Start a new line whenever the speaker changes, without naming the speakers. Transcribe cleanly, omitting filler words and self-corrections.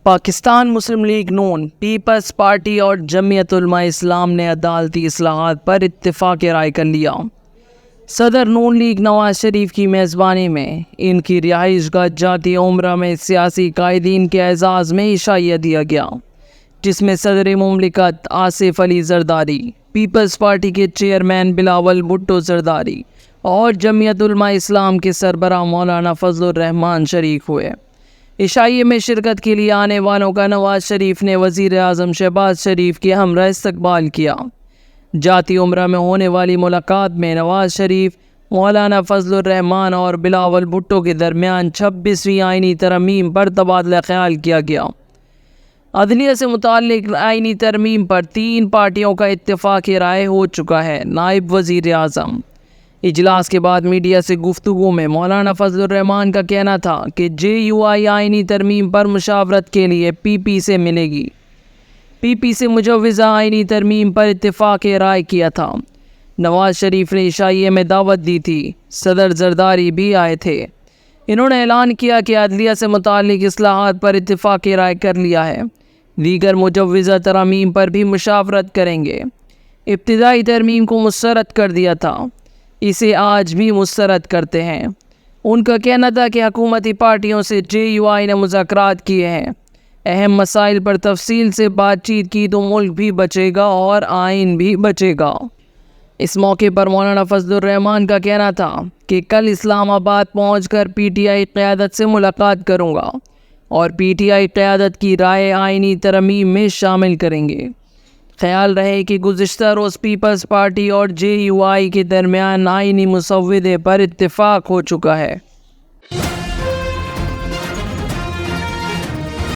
پاکستان مسلم league نون، Peoples party اور جمعیت علماء اسلام نے عدالتی اصلاحات پر اتفاق رائے کر لیا۔ صدر نون لیگ نواز شریف کی میزبانی میں ان کی رہائش گاہ جاتی عمرہ میں سیاسی قائدین کے اعزاز میں عشائیہ دیا گیا، جس میں صدر مملکت آصف علی زرداری، پیپلز پارٹی کے چیئرمین بلاول بھٹو زرداری اور جمعیت علماء اسلام کے سربراہ مولانا فضل الرحمان شریک ہوئے۔ عشائیے میں شرکت کے لیے آنے والوں کا نواز شریف نے وزیر اعظم شہباز شریف کے ہمراہ استقبال کیا۔ جاتی عمرہ میں ہونے والی ملاقات میں نواز شریف، مولانا فضل الرحمان اور بلاول بھٹو کے درمیان 26ویں آئینی ترمیم پر تبادلہ خیال کیا گیا۔ عدلیہ سے متعلق آئینی ترمیم پر 3 پارٹیوں کا اتفاق رائے ہو چکا ہے۔ نائب وزیر اعظم اجلاس کے بعد میڈیا سے گفتگو میں مولانا فضل الرحمان کا کہنا تھا کہ JUI آئینی ترمیم پر مشاورت کے لیے PP سے ملے گی۔ PP سے مجوزہ آئینی ترمیم پر اتفاق رائے کیا تھا۔ نواز شریف نے عشائیے میں دعوت دی تھی، صدر زرداری بھی آئے تھے۔ انہوں نے اعلان کیا کہ عدلیہ سے متعلق اصلاحات پر اتفاق رائے کر لیا ہے، دیگر مجوزہ ترامیم پر بھی مشاورت کریں گے۔ ابتدائی ترمیم کو مسترد کر دیا تھا، اسے آج بھی مسترد کرتے ہیں۔ ان کا کہنا تھا کہ حکومتی پارٹیوں سے JUI نے مذاکرات کیے ہیں، اہم مسائل پر تفصیل سے بات چیت کی تو ملک بھی بچے گا اور آئین بھی بچے گا۔ اس موقع پر مولانا فضل الرحمان کا کہنا تھا کہ کل اسلام آباد پہنچ کر PTI قیادت سے ملاقات کروں گا اور PTI قیادت کی رائے آئینی ترمیم میں شامل کریں گے۔ خیال رہے کہ گزشتہ روز پیپلز پارٹی اور JUI کے درمیان آئینی مسودے پر اتفاق ہو چکا ہے۔